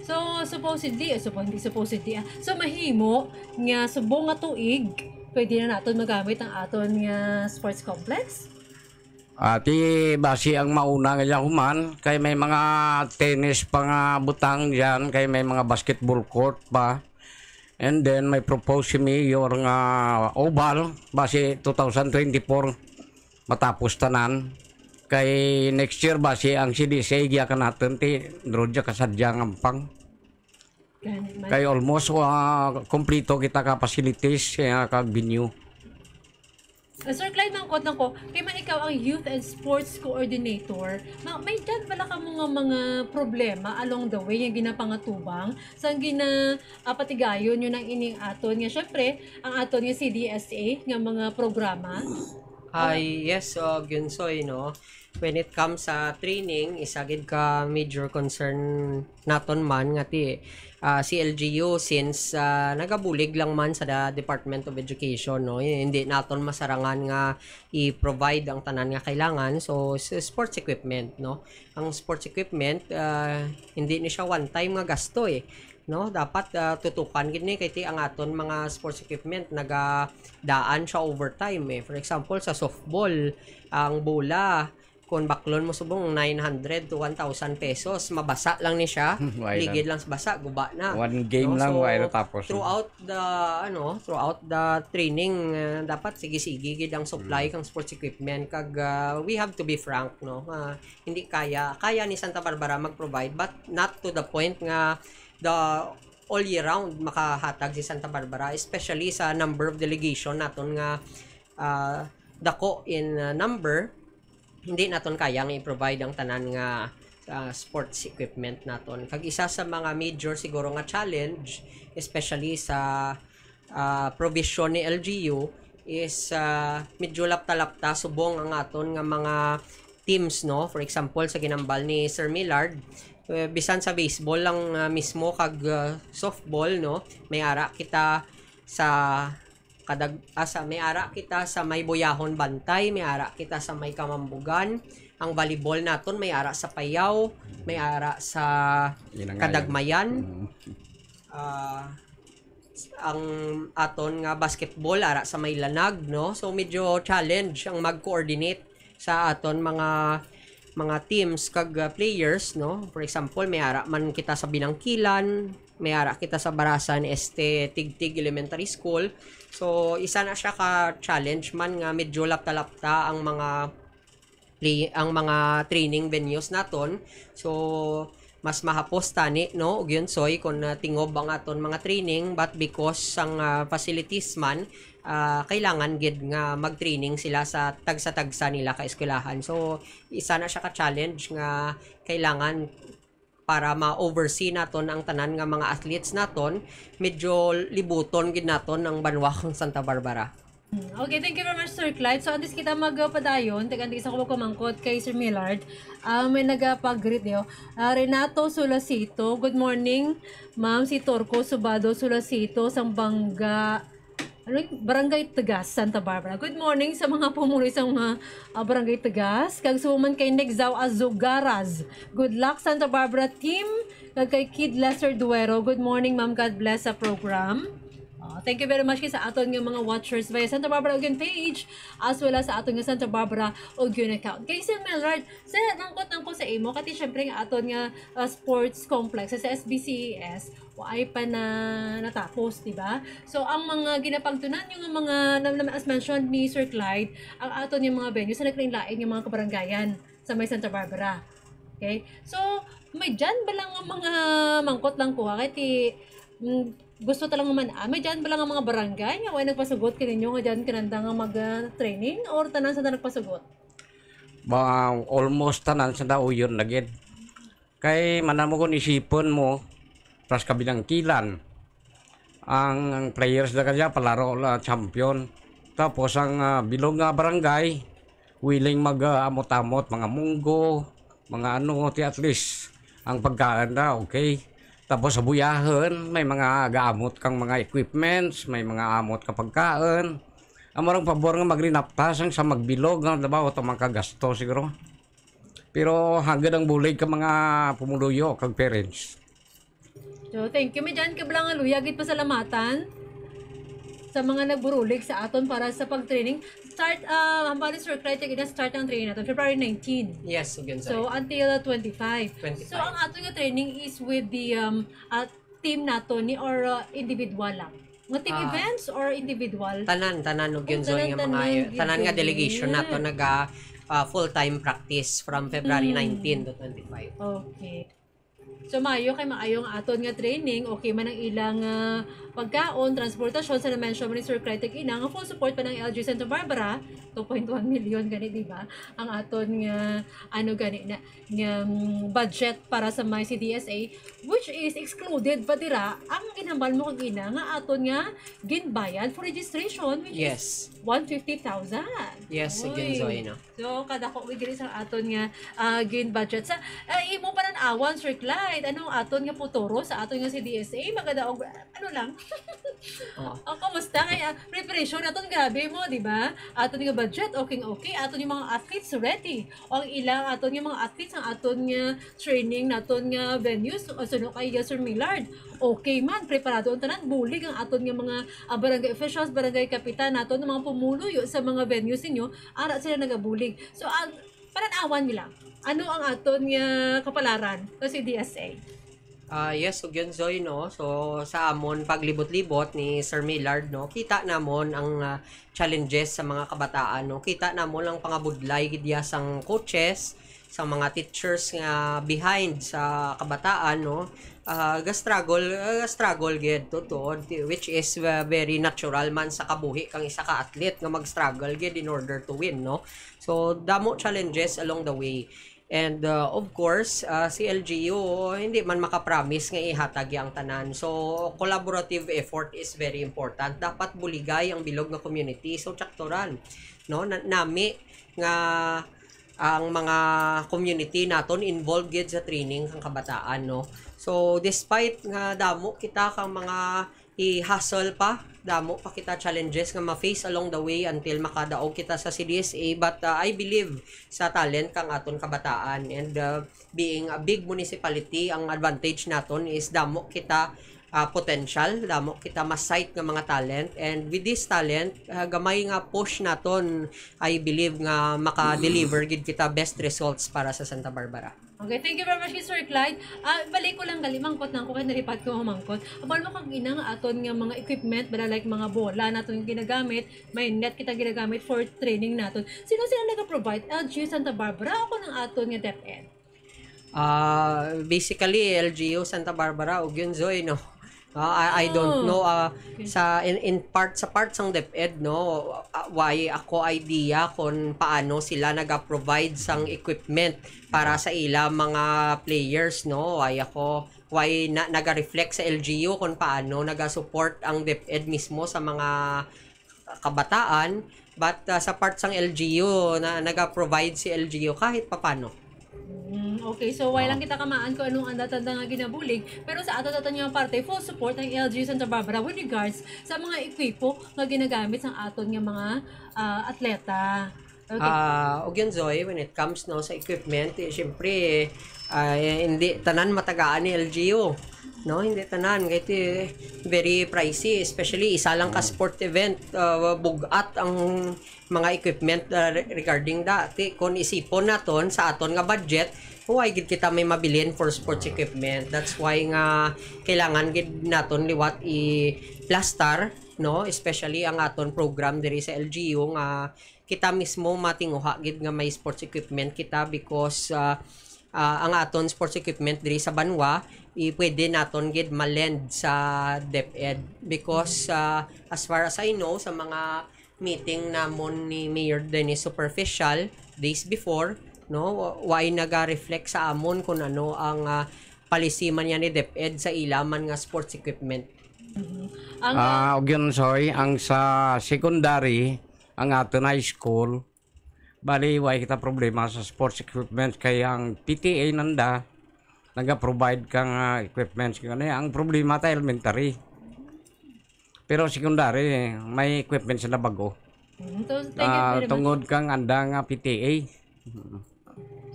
So supposedly, so mahimo nga subong nga tuig pwede na naton magamit ang aton nga sports complex? Ati basi ang mauna nga human kay may mga tennis pa nga butang diyan, kay may mga basketball court pa. And then may propose si Mayor nga oval basi 2024 matapos tanan. Kay next year basi ang CDSA giyakan natin ti drodya kasadya nga pang. Kay almost kompleto kita ka facilities kag venue. Sir Clyde, mangkot lang ko, kay man ikaw ang Youth and Sports Coordinator, may dyan pala ka mga problema along the way yung ginapangatubang sa patigayon yun ang ining aton nga syempre ang aton nga CDSA nga mga programa. Yes, Gunsoy, no? When it comes sa training, isagid ka major concern naton man nga ti si LGU since nagabulig lang man sa Department of Education, no? Hindi naton masarangan nga i-provide ang tanan nga kailangan. So sports equipment, no? Ang sports equipment hindi ni siya one time nga gasto no, dapat tutukan gid ni kay ti ang aton mga sports equipment nagadaan siya overtime for example sa softball ang bola kung baklon mo subong 900 to 1,000 pesos mabasa lang ni siya ligid lang sa basa guba na one game no? Lang so, tapos throughout the training dapat sige-sige gid ang supply kang sports equipment kag we have to be frank no hindi kaya ni Santa Barbara mag-provide but not to the point nga the all year round makahatag si Santa Barbara especially sa number of delegation naton nga dako in number hindi naton kaya nga i-provide ang tanan nga sports equipment naton kag isa sa mga major siguro nga challenge especially sa provision ni LGU is medyo lapta-lapta subong ang aton nga mga teams no for example sa ginambal ni Sir Millard bisan sa baseball lang mismo kag softball no may ara kita sa may ara kita sa may Buyahon Bantay, may ara kita sa may Kamambugan, ang volleyball naton may ara sa Payaw, may ara sa Kadagmayan, ang aton nga basketball ara sa may Lanag no so medyo challenge ang mag-coordinate sa aton mga teams kag players no for example may ara man kita sa Binangkilan may ara kita sa Barasan Tigtig Elementary School so isa na siya ka challenge man nga medyo lapta-lapta ang mga training venues naton so mas mahapos tani no ug yun soy kun tingob ang aton mga training but because ang facilities man kailangan gid nga mag-training sila sa tagsa nila ka eskwelahan. So isa na siya ka challenge nga kailangan para ma-oversee naton ang tanan nga mga athletes naton, medyo libuton gid naton ang banwakang Santa Barbara. Okay, thank you very much Sir Clyde. So antes kita magpadayon, taganti isa ko kumangkot kay Sir Millard. May nagapag-greet niyo. Renato Sulasito, good morning. Ma'am si Torco Subado Sulasito sang Barangay Tegas, Santa Barbara. Good morning sa mga pumuloy sa mga Barangay Tegas. Kag suman kay Nexao Azugaraz. Good luck Santa Barbara team. Kag kay Kid Lester Duero. Good morning ma'am. God bless sa program. Thank you very much sa aton nga mga watchers via Santa Barbara Ogun page as well as sa aton nga Santa Barbara Ogun account. Kay Sir Millard, sa nangkot sa imo kati syempre nga aton nga sports complex sa SBCES ay pa na natapos, di ba? So ang mga ginapagtunan yung mga as mentioned ni Sir Clyde, ang aton yung mga venue sa naglain-lain yung mga kabaranggayan sa may Santa Barbara. Okay? So may dyan ba lang ang mga mangkot lang ko kati gusto talang man may dyan ba lang ang mga barangay nga way nagpasugot kininyo nga dyan kinanda nga mag-training or tanan sa nagpasugot? Almost tanan sa daw yun lagid. Kay manamo ko isipon mo pras Kabinangkilan ang players na kanya palaro la champion tapos ang bilog nga barangay willing mag-amot-amot mga munggo mga ti at least ang pagkaan na okay. Tapos sa Buyahon, may mga gaamot kang mga equipments, may mga amot ka pagkaan. Amarang pabor nga magrinaptasan sa magbilog, nga diba, o tamang kagasto siguro. Pero hanggang ang bulig ka mga pumuluyo, kag parents. So, thank you. May dyan ka lang luyagit pasalamatan sa mga nagburulig sa aton para sa pag-training. Start, hambali Sir Clyde, start ang training natin, February 19. Yes, Ugyanzoy. So, until 25. 25. So, ang aton nga training is with the team nato ni or individual lang. Mga team events or individual? Tanan Ugyanzoy nga mga tanan nga delegation nato naga full-time practice from February 19 to 25. Okay. So, maayo ang aton nga training, okay man ang ilang pagkaon, transportasyon, sa na-mention mo ni Sir Clyde ina, nga full support pa ng LG Santa Barbara, 2.1 million gani, di ba? Ang aton nga, gani na, nga budget para sa my CDSA, which is excluded pa dira, ang ginhambal mo kag ina, nga aton nga ginbayad for registration, which is 150,000. Yes, Oy. Ugyanzoy, no? So, kada ko diri sa aton nga gain budget sa imo pa nan awan Sir Clyde, anong aton nga puturo sa aton nga CDSA magadaog ano lang. Oh, kamusta nga preparation naton grabe mo, di ba? Aton nga budget okay, aton yung mga athletes ready. O ang ilang aton nga mga athletes ang aton nga training naton nga venues suno kay Sir Millard. Okay man, preparado ang tanan, bulig ang aton nga mga barangay officials, barangay kapitan naton, mga pumuluyo sa mga venues ninyo, ara sila nagabulig. So, pananawan nila, ano ang aton nga kapalaran sa CDSA? Yes, Ugyanzoy, no? So, sa amon paglibot-libot ni Sir Millard, no? Kita namon ang challenges sa mga kabataan, no? Kita namon ang pangabudlay gidya sang coaches, sa mga teachers nga behind sa kabataan, no? Struggle gid to, which is very natural man sa kabuhi kang isa ka athlete nga mag-struggle gid in order to win, no? So, damo challenges along the way. And of course, si LGU hindi man makapromise nga ihatag ang tanan. So, collaborative effort is very important. Dapat buligay ang bilog nga community. So, tsaktoran, no? Nami nga ang mga community naton involved gid sa training kang kabataan, no? So, despite nga damo kita kang mga i-hustle pa, damo pa kita challenges nga ma-face along the way until makadaog kita sa CDSA, but I believe sa talent kang aton kabataan, and being a big municipality, ang advantage naton is damo kita potential, damo kita ma-sight nga mga talent, and with this talent gamay nga push naton, I believe nga maka-deliver gid kita best results para sa Santa Barbara. Okay, thank you very much, Sir Clyde. Balik ko lang mangkot nang ko kay nalipat ko mangkot. Abal mo kag ina nga aton nga mga equipment, bala like mga bola naton yung ginagamit, may net kita ginagamit for training naton. Sino sila nag-provide? LGU Santa Barbara ako ng aton nga DepEd? Basically LGU Santa Barbara ug Ugyanzoy, no? I don't know sa parts ng DepEd, no, why ako idea kung paano sila naga-provide sang equipment para sa ila mga players, no, why naga-reflect sa LGU kung paano naga-support ang DepEd mismo sa mga kabataan, but sa parts ng LGU na naga-provide si LGU kahit papano. Okay, so why lang kita kamaan ko anong andatanda nga ginabulig, pero sa ato nga parte, full support ng LGU Santa Barbara with regards sa mga ekwipo nga ginagamit sa aton nga mga atleta. Okay. Ugyanzoy, when it comes no sa equipment, syempre hindi tanan matagaan ni LGU, no, hindi tanan kay very pricey, especially isa lang ka sport event, bugat ang mga equipment regarding dati. Kung isipon naton sa aton nga budget, why gid kita may mabilin for sports equipment. That's why nga kailangan gid naton liwat i-plaster, no, especially ang aton program diri sa LGU nga kita mismo matinguha gid nga may sports equipment kita, because ang aton sports equipment diri sa Banwa pwede naton gid malend sa DepEd, because as far as I know sa mga meeting namon ni Mayor Dennis superficial days before, no, why naga-reflect sa amon kung ano ang policy man yan ni DepEd sa ilaman nga sports equipment. Ugyanzoy, ang sa secondary, ang aton high school, bali why kita problema sa sports equipment, kaya ang PTA nanda naga-provide kang equipment kaya ang problema ta elementary, pero secondary may equipment sila bago. So, thank you very much. Tungod kang anda nga PTA.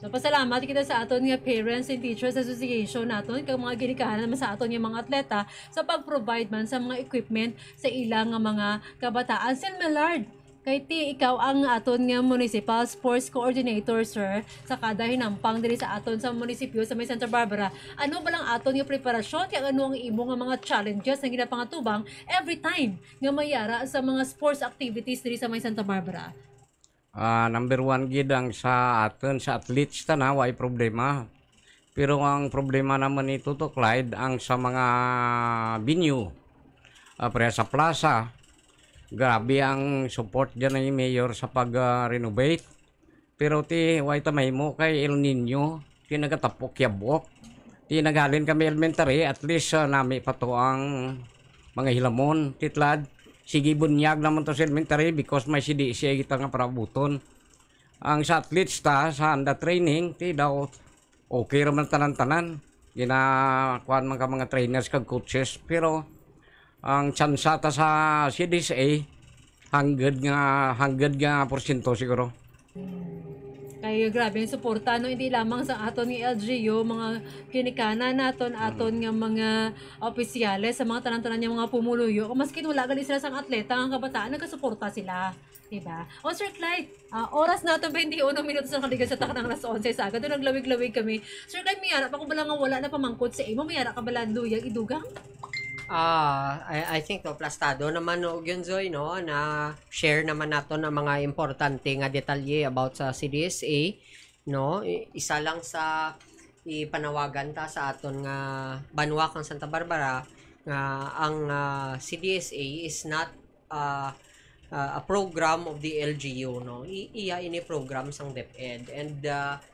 So pasalamat kita sa aton nga Parents and Teachers Association naton kag mga ginikanan naman sa aton nga mga atleta sa pag-provide man sa mga equipment sa ilang nga mga kabataan. Sir Millard, kay ti ikaw ang aton nga Municipal Sports Coordinator, sir, sa kada hinampang diri sa aton sa munisipyo sa may Santa Barbara. Ano ba lang aton nga preparasyon kay ano ang imo nga mga challenges na ginapangatubang every time nga mayara sa mga sports activities diri sa may Santa Barbara? Number one gid ang sa aton sa athletes ta na way problema. Pero ang problema naman ito to Clyde ang sa mga venue. Pre sa plaza. Grabe ang support dyan ng mayor sa pag-renovate. Pero ti, way tamay mo kay El Nino, ti nagatapok yabok. Ti nagalin kami elementary, at least nami pa to ang mga hilamon, titlad. Sige bunyag naman to sa elementary because may CDCA kita nga parabuton. Ang sa athletes ta, sa anda training, ti daw okay raman tanan-tanan. Ginakuan man ka mga trainers kag coaches, pero ang tsansa ta sa CDSA hanggad nga porsyento siguro. Kaya grabe yung suporta no, hindi lamang sa aton ng LGU, mga kinikana naton aton nga mga opisyales sa mga tanan-tanan nga mga pumuluyo. Kung maski wala gali sila sang atleta, ang kabataan nagasuporta sila. Diba? O Sir Clyde, oras na ito 21 minutos na kaligas sa takang alas 11 sa agad. Doon naglawig-lawig kami. Sir Clyde, mayara pa ko bala nga wala na pamangkot sa imo, mayara ka bala luyag idugang? I think to plastado naman no yun Zoy no na share naman nato ng mga importante nga detalye about sa CDSA no. Isa lang sa ipanawagan ta sa aton nga banwa kang Santa Barbara nga ang CDSA is not a program of the LGU no. Iya ini program sang DepEd, and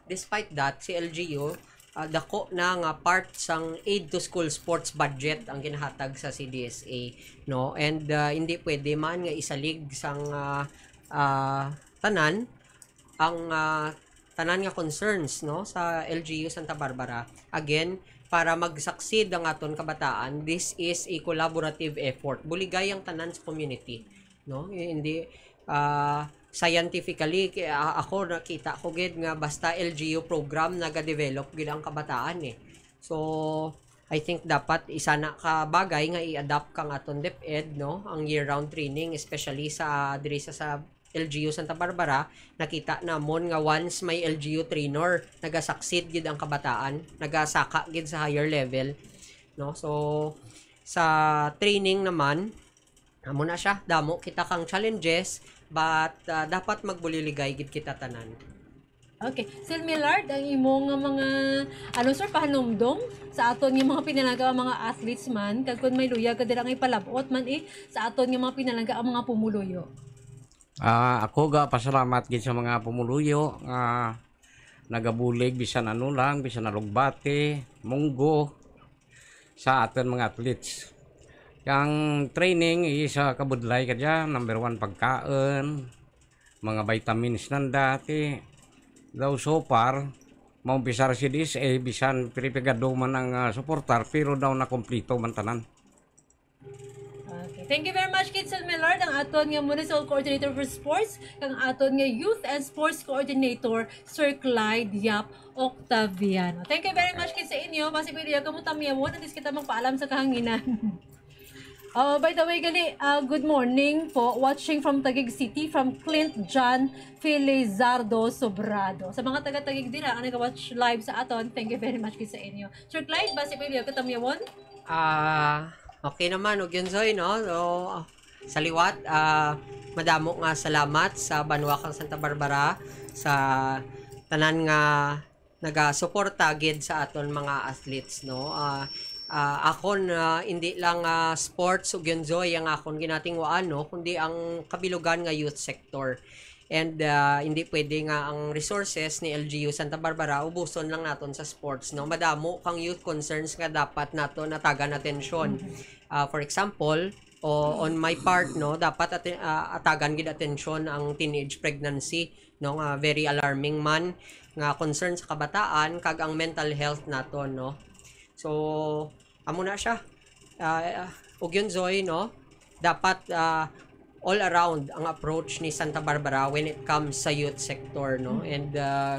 despite that si LGU dako na nga part sang aid to school sports budget ang ginahatag sa CDSA no, and hindi pwede man nga isalig sang tanan ang tanan nga concerns no sa LGU Santa Barbara. Again, para mag-succeed ang aton kabataan, this is a collaborative effort, buligay ang tanan sa community no. Hindi scientifically ako nakita ko gid nga basta LGU program naga-develop gid ang kabataan So I think dapat isa na ka bagay nga i-adapt kang aton DepEd no, ang year-round training, especially sa diri sa LGU Santa Barbara. Nakita namon nga once may LGU trainer, naga-succeed gid ang kabataan, nagasaka gid sa higher level no. So sa training naman amo na siya, damo kita kang challenges, but dapat magbuliligay gid kita tanan. Okay. Sir Millard, ang imong mga sir pahanumdom sa aton nga mga pinalangga ang mga athletes man kag kun may luya ka dirang ipalabot man sa aton nga mga pinalangga ang mga pumuluyo. Ako ga pasalamat gid sa mga pumuluyo nagabulig bisan ano lang, bisan nalugbate, munggo sa aton mga athletes. Yang training isa kabudlay ka dyan, number one pagkain, mga vitamins ng dati. Daw so far, maumpisar si DSA, bisan piripigado man ang supportar, pero daw na kompleto man tanan. Okay. Thank you very much, Kid Sir Millard, ang aton nga Municipal Coordinator for Sports, kang aton nga Youth and Sports Coordinator, Sir Clyde Yap Octaviano. Thank you very much, Kid, sa inyo. Kasi pwede ka mo tamiyawon, at kita magpaalam sa kahanginan. By the way, gali, good morning po. Watching from Taguig City, from Clint John Felizardo Sobrado. Sa mga taga-Taguig din ang nag-watch live sa aton, thank you very much sa inyo. Sir Clyde, basi pwede ka tamiyawon? Okay naman, og yun Zoy, no? So, sa liwat, madamo nga salamat sa Banwa kang Santa Barbara sa tanan nga naga-suporta gid sa aton mga athletes, no? Ako na hindi lang sports ug yun Zoy ang akon ginatingwaan no, kundi ang kabilugan nga youth sector. And hindi pwede nga ang resources ni LGU Santa Barbara ubuson lang naton sa sports no. Madamo kang youth concerns nga dapat nato natagan atensyon. For example, on my part no, dapat atagan gid atensyon ang teenage pregnancy no, nga very alarming man nga concern sa kabataan kag ang mental health naton no. So, amo na siya. Og yun Zoy, no? Dapat all around ang approach ni Santa Barbara when it comes sa youth sector, no? And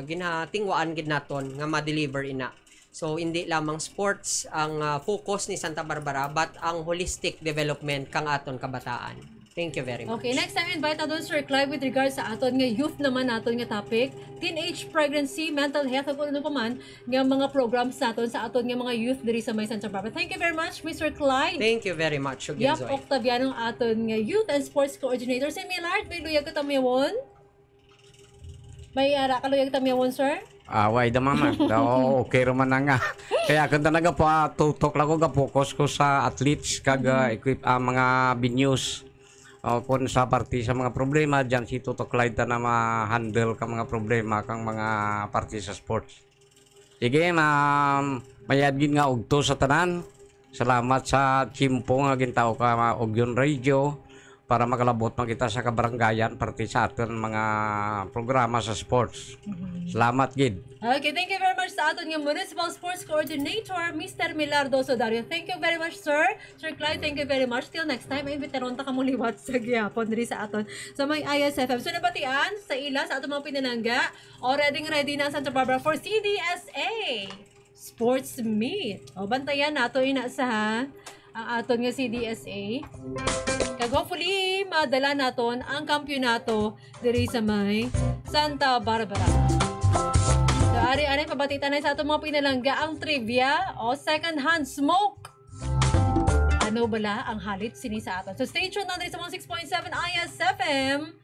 ginatingwaan gid naton nga ma-deliver ina. So hindi lamang sports ang focus ni Santa Barbara but ang holistic development kang aton kabataan. Thank you very much. Okay, next time invite natin Sir Clive with regards sa aton nga youth naman naton nga topic, teenage pregnancy, mental health, ug ano pa man nga mga programs naton sa aton nga mga youth diri sa may Santa Barbara. Thank you very much, Mr. Clyde. Thank you very much, Ugin Yap, Zoy. Octaviano aton nga youth and sports coordinator. Si Millard, may luyag ka tamyawon? May ara ka luyag tamyawon, sir? Away da mama. Okay raman na nga. Kaya kung talaga pa tutok lang ko focus ko sa athletes kag equip mga venues. Kung sa party sa mga problema diyan si Toto Clyde na ma-handle ka mga problema kang mga party sa sports. Sige, mayad gid nga ugto sa tanan. Salamat sa chimpo nga gintaw ka Ogyon Radio para makalabot man kita sa kabaranggayan parte sa aton mga programa sa sports. Salamat gid. Okay, thank you very much sa aton nga Municipal Sports Coordinator, Mr. Milardo Sodario. Thank you very much, sir. Sir Clyde, thank you very much. Till next time, imbitaron ta ka muliwat sa gyapon diri sa aton sa may ISFM. So nabatian sa ila sa aton mga pinanangga. Ready na Santa Barbara for CDSA Sports Meet. Bantayan nato ina sa ang aton nga CDSA. Kag hopefully madala naton ang kampyonato diri sa may Santa Barbara. So ari-ari pabatita na sa atong mga pinalangga ang trivia o second hand smoke. Ano bala ang halit sini sa aton? So stay tuned na sa 16.7 ISFM.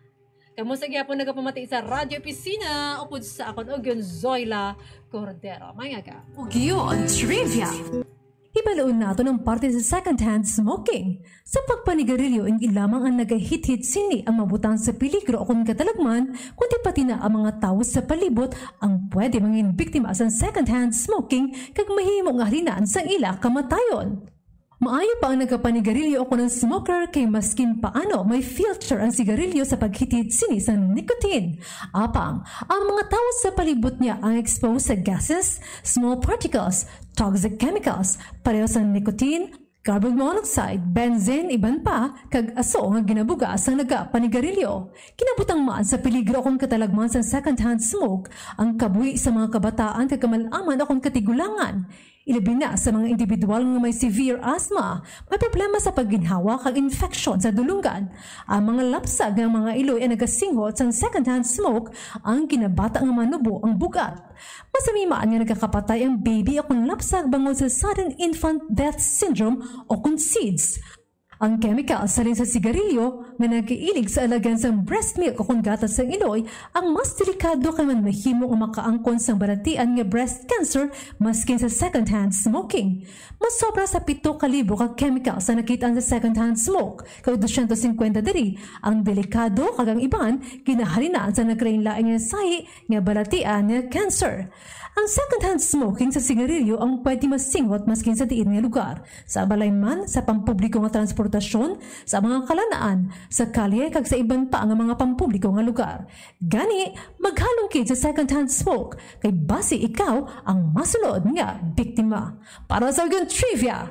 Kamusta gyapon nagapamati sa Radyo Piscina upod sa akon Ogyon Zoila Cordero. May nga ka. Ogyon Trivia. Ibaloon nato ng parte sa second-hand smoking. Sa pagpanigarilyo, hindi lamang ang nagahit-hit sini ang mabutang sa peligro o kung katalagman, kundi pati na ang mga tao sa palibot ang pwede mangin biktima sa second-hand smoking kag mahimo nga halinaan sa ila kamatayon. Maayo pa ang nagkapanigarilyo o ng smoker kay maskin paano may filter ang sigarilyo sa paghitid sini sa nicotine. Apang, ang mga tao sa palibot niya ang exposed sa gases, small particles, toxic chemicals, pareho sa nicotine, carbon monoxide, benzene, iban pa, kag aso nga ginabuga sa nagapanigarilyo. Kinabutang maan sa peligro kung katalagman sa second-hand smoke ang kabuhi sa mga kabataan kag kamalaman o kung katigulangan. Ilabi na sa mga individual nga may severe asthma, may problema sa pagginhawa kag infection sa dulungan. Ang mga lapsag ng mga iloy ay nagasinghot sa second-hand smoke ang kinabata nga manubo ang bugat. Masamimaan nga nagkakapatay ang baby o kung lapsag bangod sa sudden infant death syndrome o kung SIDS. Ang chemical sa rin sa sigarilyo nga nag-iilig sa alagan sa breast milk o kung gatas sa iloy ang mas delikado kay man mahimo nga makaangkon sa baratian nga breast cancer maskin sa second-hand smoking. Mas sobra sa 7,000 ka chemical sa nakitaan sa second-hand smoke kag 250 diri ang delikado kag ang iban kinahalinaan sa nagkrainlaing nga sahi nga baratian nga cancer. Ang second-hand smoking sa sigarilyo ang pwede masinghot maskin sa diin nga lugar, sa balay man, sa pampubliko nga transportasyon, sa mga kalanaan, sa kalye kag sa iban pa nga mga pampubliko nga lugar. Gani, maghalong kid sa second-hand smoke, kay base ikaw ang masulod nga biktima. Para sa Ogyon Trivia,